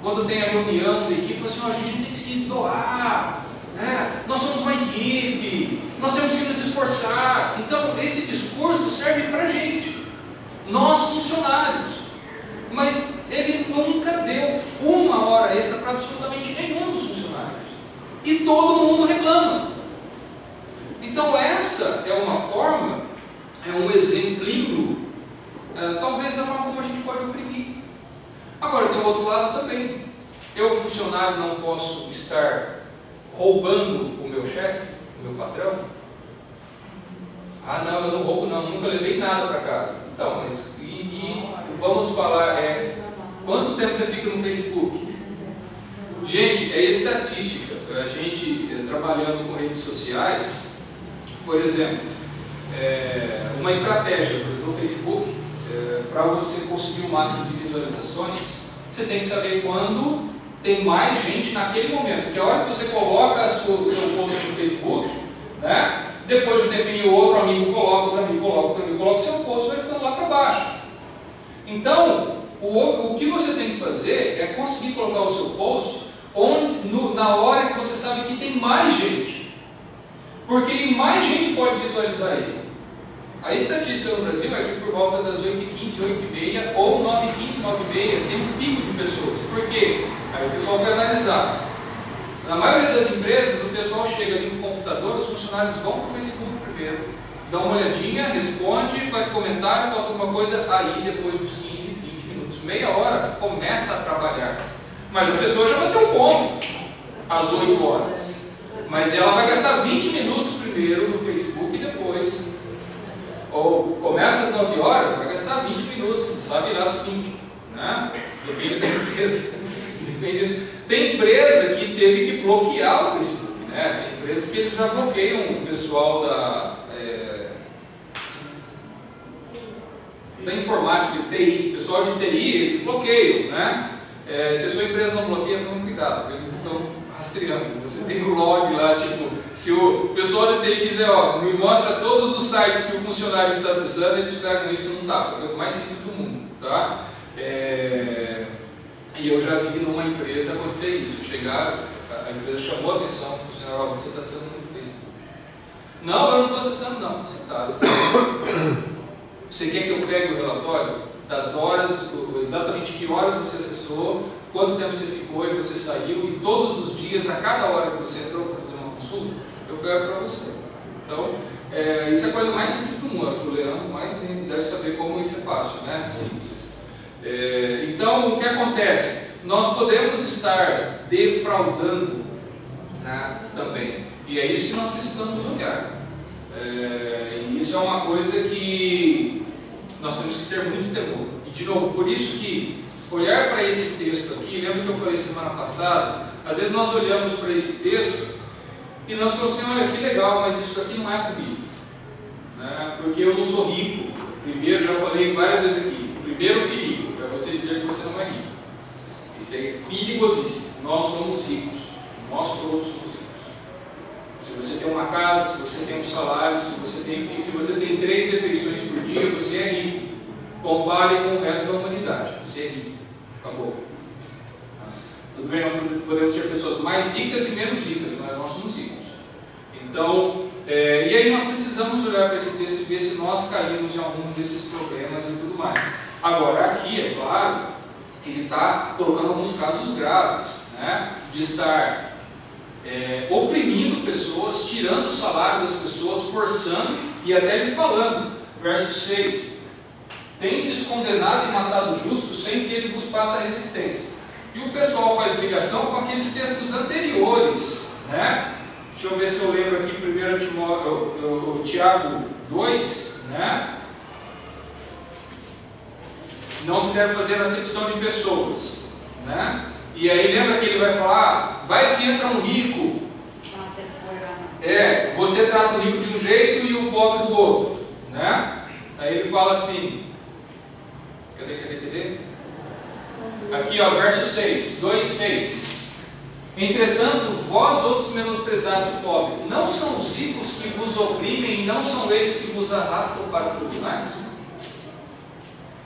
Quando tem a reunião da equipe, fala assim, a gente tem que se doar, né? Nós somos uma equipe, nós temos que nos esforçar. Então esse discurso serve para a gente, nós funcionários. Mas ele nunca deu 1 hora extra para absolutamente nenhum dos funcionários. E todo mundo reclama. Então essa é uma forma, um exemplinho, talvez da forma como a gente pode oprimir. Agora tem o outro lado também. Eu, funcionário, não posso estar roubando o meu chefe, o meu patrão. Não, eu não roubo não, nunca levei nada para casa. Então, mas vamos falar, quanto tempo você fica no Facebook? Gente, é estatística. A gente trabalhando com redes sociais, por exemplo, uma estratégia no Facebook, para você conseguir o máximo de visualizações, você tem que saber quando tem mais gente naquele momento. Porque a hora que você coloca o seu post no Facebook, né, depois de um tempinho outro amigo coloca, outro amigo coloca, outro amigo coloca, o seu post vai ficando lá para baixo. Então, o que você tem que fazer é conseguir colocar o seu post na hora que você sabe que tem mais gente. Porque mais gente pode visualizar ele. A estatística no Brasil é que por volta das 8h15, 8h30 ou 9h15, 9h30 tem um pico de pessoas. Por quê? Aí o pessoal vai analisar. Na maioria das empresas, o pessoal chega ali no computador, os funcionários vão para o Facebook primeiro, dá uma olhadinha, responde, faz comentário, posta alguma coisa, aí depois dos 15, 20 minutos, meia hora, começa a trabalhar. Mas a pessoa já bateu o ponto às 8 horas. Mas ela vai gastar 20 minutos primeiro no Facebook e depois. Ou começa às 9 horas, vai gastar 20 minutos, só virar as 20. Né? Depende da empresa. Tem empresa que teve que bloquear o Facebook. Né? Tem empresas que eles já bloqueiam o pessoal da informática, de TI. O pessoal de TI, eles bloqueiam. Né? Se a sua empresa não bloqueia, tome cuidado, porque eles estão rastreando. Você tem o log lá, tipo, se o pessoal de TI quiser, ó, me mostra todos os sites que o funcionário está acessando, eles pegam isso no tapa. É a coisa mais simples do mundo, tá? E eu já vi numa empresa acontecer isso. Chegaram, a empresa chamou a atenção do funcionário, ó, você está acessando muito Facebook. Não, eu não estou acessando não, você está acessando. Você quer que eu pegue o relatório das horas, exatamente que horas você acessou, quanto tempo você ficou e você saiu, e todos os dias, a cada hora que você entrou para fazer uma consulta, eu pego para você. Então, isso é a coisa mais simples do mundo. O Leandro mais deve saber como isso é fácil, né? Simples. Então, o que acontece? Nós podemos estar defraudando, né, também. E é isso que nós precisamos olhar. E isso é uma coisa que nós temos que ter muito temor. E, de novo, por isso que olhar para esse texto aqui, lembra que eu falei semana passada, às vezes nós olhamos para esse texto e nós falamos assim, olha que legal, mas isso aqui não é comigo, né? Porque eu não sou rico. Primeiro, já falei várias vezes aqui, o primeiro perigo é você dizer que você não é rico. Isso é perigosíssimo. Nós somos ricos, nós todos somos ricos. Se você tem uma casa, se você tem um salário, se você tem 3 refeições por dia, você é rico. Compare com o resto da humanidade, você é rico. Acabou. Tudo bem, nós podemos ser pessoas mais ricas e menos ricas, mas nós somos ricos. Então, e aí nós precisamos olhar para esse texto e ver se nós caímos em algum desses problemas e tudo mais. Agora, aqui, é claro, ele está colocando alguns casos graves, né, de estar oprimindo pessoas, tirando o salário das pessoas, forçando e até ele falando, verso 6. Tendes condenado e matado o justo sem que ele vos faça resistência. E o pessoal faz ligação com aqueles textos anteriores, né? Deixa eu ver se eu lembro aqui, 1 Tiago 2, né? Não se deve fazer acepção de pessoas, né? E aí lembra que ele vai falar, vai que entra um rico, você trata o rico de um jeito e o pobre do outro, né? Aí ele fala assim, cadê? Aqui, ó, verso 6, 2:6. Entretanto, vós outros menosprezaste o pobre. Não são os ricos que vos oprimem e não são eles que vos arrastam para os tribunais?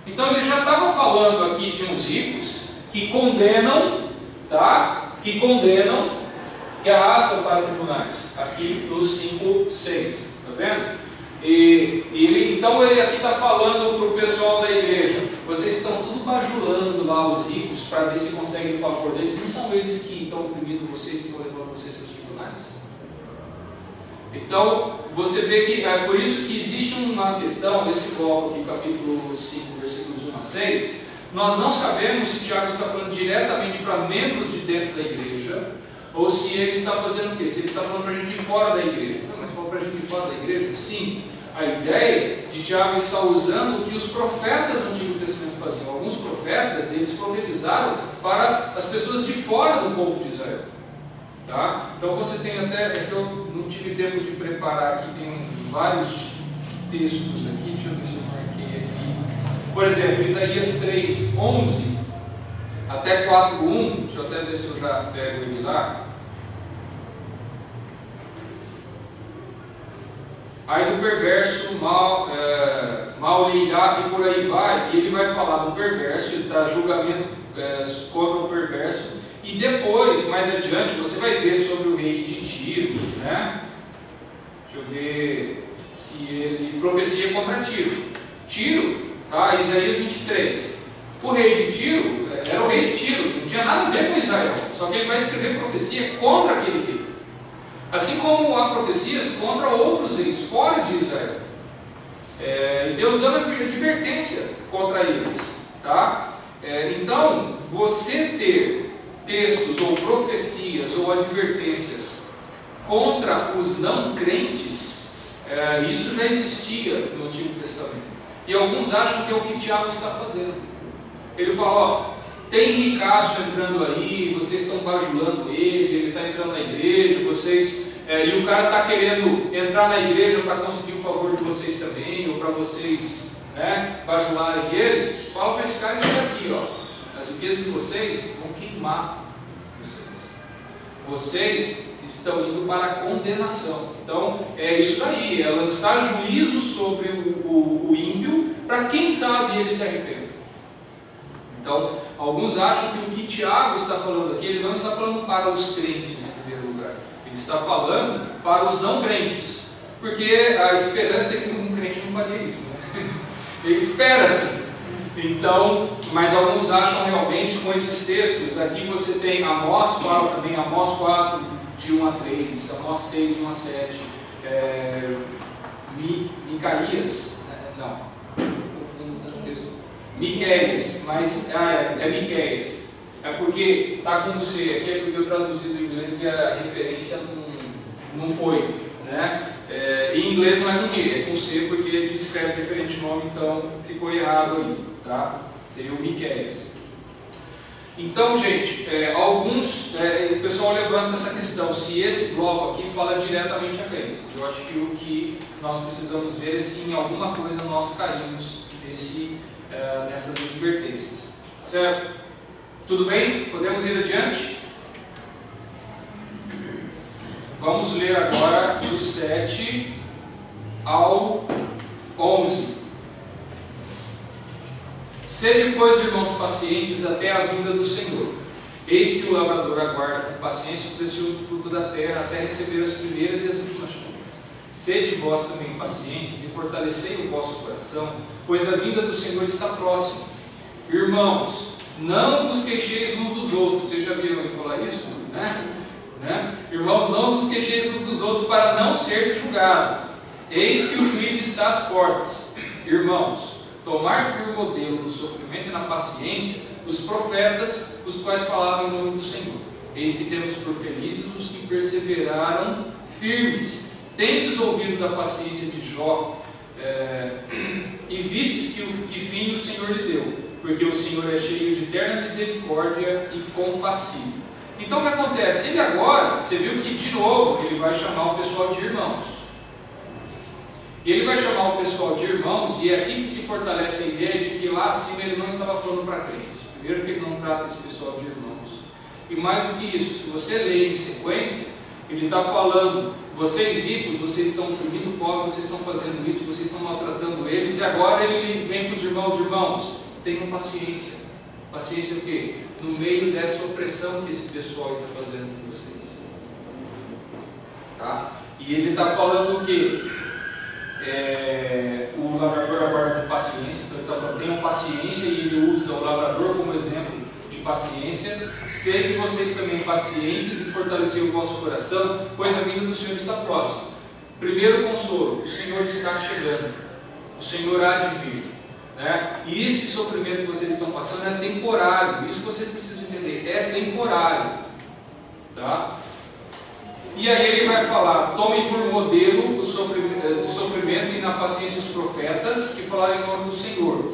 Então ele já estava falando aqui de uns ricos que condenam, tá? Que arrastam para os tribunais. Aqui no 5:6, tá vendo? Então ele aqui está falando para o pessoal da igreja, vocês estão tudo bajulando lá os ricos para ver se conseguem o favor deles, não são eles que estão oprimindo vocês e estão levando vocês para os tribunais? Então você vê que é por isso que existe uma questão nesse bloco aqui, capítulo 5, versículos 1-6. Nós não sabemos se Tiago está falando diretamente para membros de dentro da igreja ou se ele está fazendo o quê? Se ele está falando para a gente de fora da igreja. Não, mas falou para a gente de fora da igreja? Sim, a ideia de Tiago estar usando o que os profetas do Antigo Testamento faziam. Alguns profetas, eles profetizaram para as pessoas de fora do povo de Israel. Tá? Então você tem até, é que eu não tive tempo de preparar aqui, tem vários textos aqui, deixa eu ver se eu marquei aqui. Por exemplo, Isaías 3:11 até 4:1, deixa eu até ver se eu já pego ele lá. Aí do perverso mal lhe irá, e por aí vai, e ele vai falar do perverso, ele dá julgamento contra o perverso, e depois, mais adiante, você vai ver sobre o rei de Tiro, né? Deixa eu ver se ele profecia contra Tiro. Tiro, tá? Isaías 23. O rei de Tiro era o rei de Tiro, não tinha nada a ver com Israel, só que ele vai escrever profecia contra aquele rei. Assim como há profecias contra outros reis fora de Israel. E Deus dando advertência contra eles. Tá? Então, você ter textos ou profecias ou advertências contra os não crentes, isso já existia no Antigo Testamento. E alguns acham que é o que Tiago está fazendo. Ele fala, ó, tem ricaço entrando aí, vocês estão bajulando ele está entrando na igreja, e o cara está querendo entrar na igreja para conseguir o favor de vocês também, ou para vocês bajularem ele. Fala para esse cara isso daqui, ó, as riquezas de vocês vão queimar vocês. Vocês estão indo para a condenação. Então, é isso daí, é lançar juízo sobre o ímpio, para quem sabe ele se arrepender. Então, alguns acham que o que Tiago está falando aqui, ele não está falando para os crentes em primeiro lugar, ele está falando para os não crentes, porque a esperança é que um crente não faria isso, né? Ele espera-se. Então, mas alguns acham realmente com esses textos, aqui você tem Amós, fala também Amós 4, de 1 a 3, Amós 6, 1 a 7, Micaías, não, confundo com o texto, Miqueias, mas é Miqueias, é porque está com C, aqui é porque eu traduzi do inglês e a referência não foi, né? Em inglês não é com Q, é com C porque ele escreve diferente nome, então ficou errado aí, tá? Seria o Miqueias. Então, gente, o pessoal levanta essa questão, se esse bloco aqui fala diretamente a crentes. Eu acho que o que nós precisamos ver é se em alguma coisa nós caímos nessas advertências. Certo? Tudo bem? Podemos ir adiante? Vamos ler agora do 7 ao 11. Sede, pois, irmãos, pacientes até a vinda do Senhor. Eis que o lavrador aguarda com paciência o precioso fruto da terra até receber as primeiras e as últimas chuvas. Sede vós também pacientes e fortalecei o vosso coração, pois a vinda do Senhor está próxima. Irmãos, não vos queixeis uns dos outros. Vocês já viram ele falar isso? Né? Irmãos, não vos queixeis uns dos outros para não ser julgados. Eis que o juiz está às portas. Irmãos, tomar por modelo no sofrimento e na paciência os profetas, os quais falavam em nome do Senhor. Eis que temos por felizes os que perseveraram firmes. Tendes ouvido da paciência de Jó, e vistes que fim o Senhor lhe deu, porque o Senhor é cheio de eterna misericórdia e compassivo. Então o que acontece? Ele agora, você viu que de novo ele vai chamar o pessoal de irmãos. E ele vai chamar o pessoal de irmãos, e é aqui que se fortalece a ideia de que lá acima ele não estava falando para crentes. Primeiro que ele não trata esse pessoal de irmãos. E mais do que isso, se você ler em sequência, ele está falando, vocês ricos, vocês estão oprimindo pobres, vocês estão fazendo isso, vocês estão maltratando eles, e agora ele vem para os irmãos, tenham paciência. Paciência o quê? No meio dessa opressão que esse pessoal está fazendo com vocês. Tá? E ele está falando o quê? O lavrador aguarda com paciência, então ele está falando, tenham paciência, e ele usa o lavrador como exemplo de paciência. Sede vocês também pacientes e fortalecer o vosso coração, pois a vinda do Senhor está próxima. Primeiro consolo, o Senhor está chegando, o Senhor há de vir, né? E esse sofrimento que vocês estão passando é temporário, isso que vocês precisam entender, é temporário, tá? E aí ele vai falar: tomem por modelo o sofrimento e na paciência os profetas que falaram em nome do Senhor.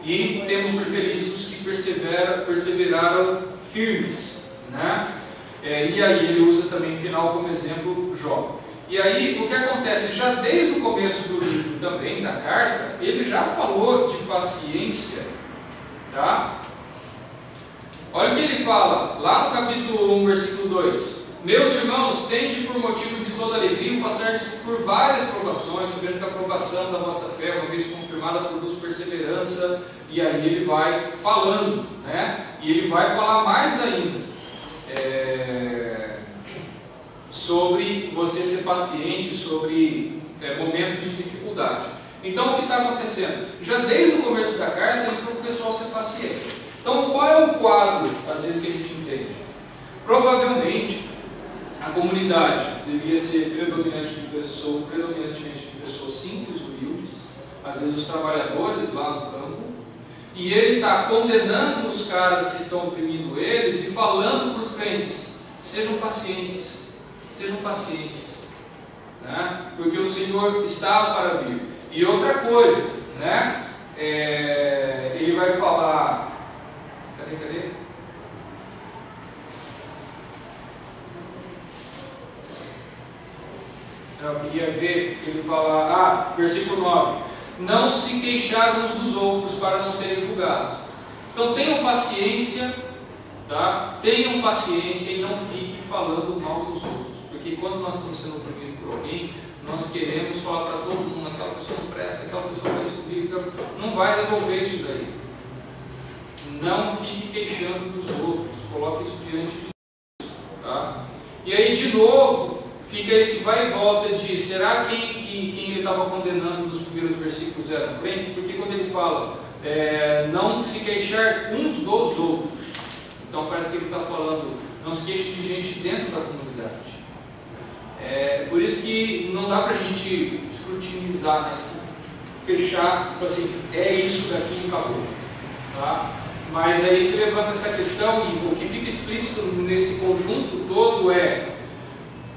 E temos por felizes os que perseveraram firmes, né? E aí ele usa também final como exemplo Jó. E aí o que acontece, já desde o começo do livro também, da carta, ele já falou de paciência, tá? Olha o que ele fala, lá no capítulo 1, versículo 2. Meus irmãos, tende por motivo de toda alegria passar por várias provações, sabendo que a provação da vossa fé, uma vez confirmada, produz perseverança. E aí ele vai falando, né? E ele vai falar mais ainda sobre você ser paciente, sobre momentos de dificuldade. Então o que está acontecendo? Já desde o começo da carta ele falou para o pessoal ser paciente. Então qual é o quadro, às vezes, que a gente entende? Provavelmente a comunidade devia ser predominantemente de pessoas simples, humildes, às vezes os trabalhadores lá no campo, e ele está condenando os caras que estão oprimindo eles e falando para os crentes: sejam pacientes, né? Porque o Senhor está para vir. E outra coisa, né? Ele vai falar, cadê? Eu queria ver ele falar, versículo 9: não se queixar uns dos outros para não serem julgados. Então tenham paciência, tá? Tenham paciência e não fiquem falando mal dos outros, porque quando nós estamos sendo oprimidos por alguém, nós queremos falar para todo mundo: aquela pessoa não presta, aquela pessoa vai subir, não vai resolver isso daí. Não fique queixando dos outros, coloque isso diante de Deus, tá? E aí de novo fica esse vai e volta de: será quem ele estava condenando nos primeiros versículos eram crentes? Porque quando ele fala não se queixar uns dos outros, então parece que ele está falando: não se queixe de gente dentro da comunidade. Por isso que não dá para a gente escrutinizar, né? Fechar, tipo assim, é isso daqui e acabou, tá? Mas aí se levanta essa questão, e o que fica explícito nesse conjunto todo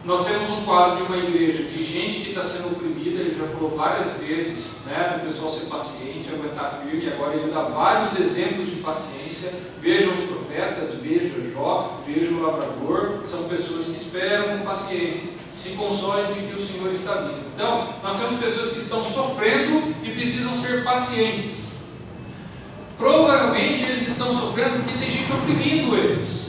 nós temos um quadro de uma igreja de gente que está sendo oprimida. Ele já falou várias vezes, né, do pessoal ser paciente, aguentar firme, e agora ele dá vários exemplos de paciência. Vejam os profetas, veja Jó, veja o lavrador, são pessoas que esperam com paciência, se consolem de que o Senhor está vindo. Então, nós temos pessoas que estão sofrendo e precisam ser pacientes. Provavelmente eles estão sofrendo porque tem gente oprimindo eles.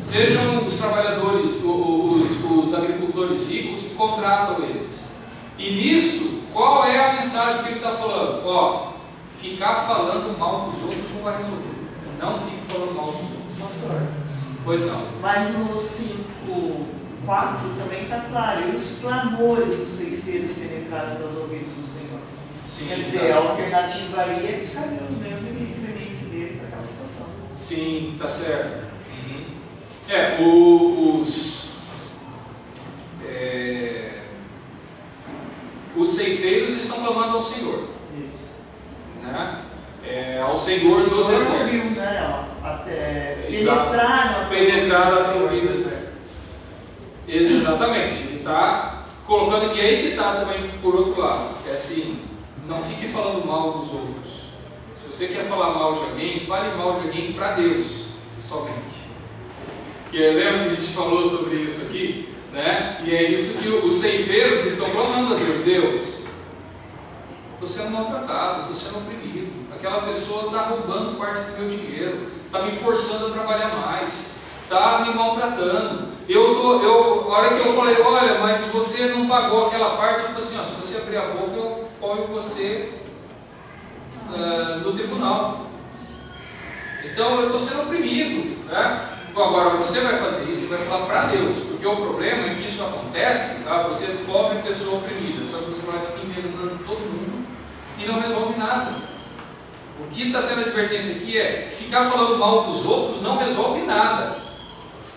Sejam os trabalhadores, os agricultores ricos que contratam eles. E nisso, qual é a mensagem que ele está falando? Ficar falando mal dos outros não vai resolver. Não fique falando mal dos outros. Pastor. Pois não. Mas no 5:4 também está claro: e os clamores dos ceifeiros penetraram nos ouvidos do Senhor. Sim, quer dizer, a alternativa aí é buscar Deus mesmo e clemência dele para aquela situação. Sim, está certo. Os ceifeiros estão clamando ao Senhor. Isso. Né? Ao Senhor dos exércitos. Né? Até penetraram as ouvidas. Exatamente. Ele está colocando. E aí que está também por outro lado. É assim: não fique falando mal dos outros. Se você quer falar mal de alguém, fale mal de alguém para Deus somente. Que lembra que a gente falou sobre isso aqui, né? E é isso que os ceifeiros estão clamando a Deus: Deus, estou sendo maltratado, estou sendo oprimido, aquela pessoa está roubando parte do meu dinheiro, está me forçando a trabalhar mais, está me maltratando. A hora que eu falei: olha, mas você não pagou aquela parte, eu falei assim: se você abrir a boca, eu ponho você no tribunal. Então eu estou sendo oprimido, né? Agora você vai fazer isso, você vai falar para Deus, porque o problema é que isso acontece, tá? Você é pobre, pessoa oprimida, só que você vai ficar envenenando todo mundo e não resolve nada. O que está sendo a advertência aqui é: ficar falando mal dos outros não resolve nada.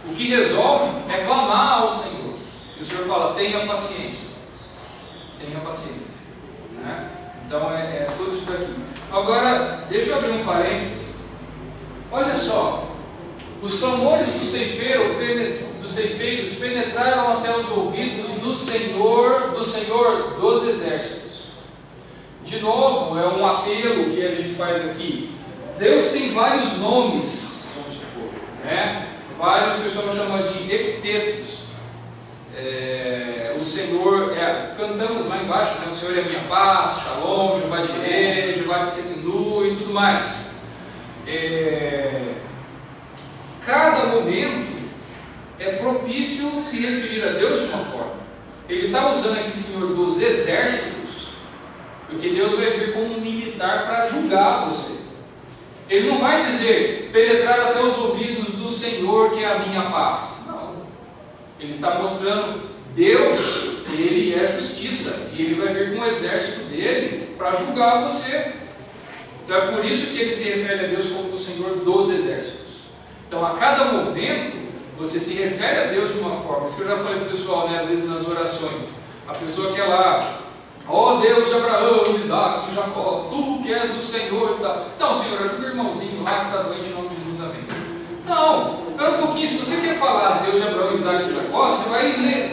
O que resolve é clamar ao Senhor. E o Senhor fala: tenha paciência. Tenha paciência, né? Então é tudo isso daqui. Agora, deixa eu abrir um parênteses. Olha só, os clamores do dos ceifeiros penetraram até os ouvidos do Senhor dos Exércitos. De novo, é um apelo que a gente faz aqui. Deus tem vários nomes, vamos supor, né? Vários pessoas chamam de epitetos. O Senhor, cantamos lá embaixo, né? O Senhor é minha paz, Shalom, Jeová Jireh, Jeová Tsidkenu e tudo mais. Cada momento é propício se referir a Deus de uma forma. Ele está usando aqui Senhor dos Exércitos, porque Deus vai vir como um militar para julgar você. Ele não vai dizer, penetrar até os ouvidos do Senhor que é a minha paz. Não. Ele está mostrando, Deus, Ele é justiça, e Ele vai vir com o exército dele para julgar você. Então é por isso que ele se refere a Deus como o Senhor dos Exércitos. Então a cada momento, você se refere a Deus de uma forma. Isso que eu já falei para o pessoal, né, às vezes nas orações. A pessoa quer lá, ó Deus de Abraão, Isaac, Jacó, tu que és o Senhor e tal. Então, Senhor, ajuda o irmãozinho lá que está doente em nome de Jesus, amém. Não, espera um pouquinho. Se você quer falar Deus de Abraão, Isaac e Jacó, você vai ler.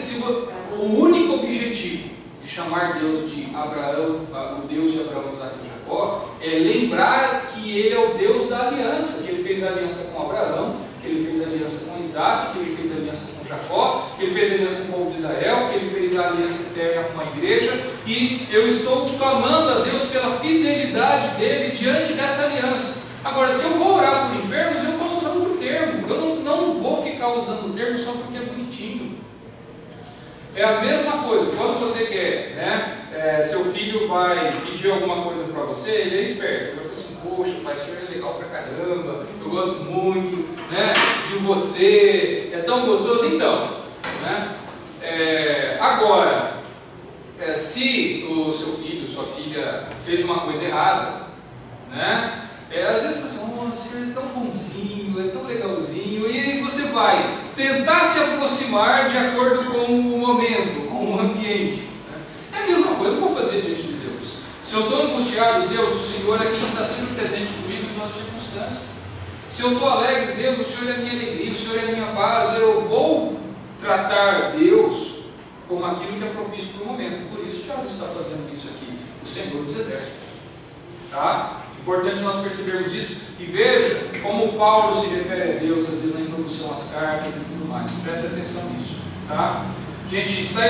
O único objetivo de chamar Deus de Abraão, o Deus de Abraão, Isaac e Jacó, é lembrar que Ele é o Deus da aliança, que Ele fez a aliança com Abraão, que Ele fez a aliança com Isaac, que Ele fez a aliança com Jacó, que Ele fez a aliança com o povo de Israel, que Ele fez a aliança eterna com a igreja, e eu estou clamando a Deus pela fidelidade dEle diante dessa aliança. Agora, se eu vou orar por enfermos, eu posso usar outro termo, eu não vou ficar usando o termo só porque é bonitinho. É a mesma coisa, quando você quer, né, seu filho vai pedir alguma coisa para você, ele é esperto, ele vai falar assim, poxa, pai, o senhor é legal pra caramba, eu gosto muito, né, de você, é tão gostoso, então, né, agora, se o seu filho, sua filha fez uma coisa errada, né, às vezes você fala assim, o senhor é tão bonzinho, é tão legalzinho, e você vai tentar se aproximar de acordo com o momento, com o ambiente. É a mesma coisa que eu vou fazer diante de Deus. Se eu estou angustiado, Deus, o Senhor é quem está sempre presente comigo em todas as circunstâncias. Se eu estou alegre, Deus, o Senhor é a minha alegria, o Senhor é a minha paz, eu vou tratar Deus como aquilo que é propício para o momento. Por isso, Tiago está fazendo isso aqui, o Senhor dos Exércitos. Tá? Importante nós percebermos isso. E veja como Paulo se refere a Deus, às vezes na introdução às cartas e tudo mais. Preste atenção nisso. Tá? Gente, está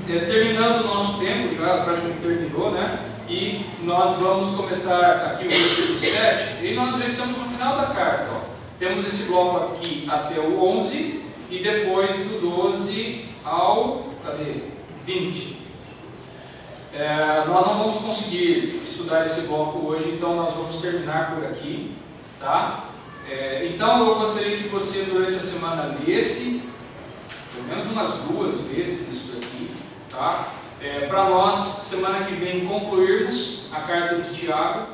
terminando o nosso tempo, já praticamente terminou, né? E nós vamos começar aqui o versículo 7, e nós já estamos no final da carta. Ó. Temos esse bloco aqui até o 11, e depois do 12 ao 20. Nós não vamos conseguir estudar esse bloco hoje, então nós vamos terminar por aqui, tá? Então eu gostaria que você durante a semana lesse, pelo menos umas 2 vezes isso aqui, tá? Para nós, semana que vem, concluirmos a carta de Tiago.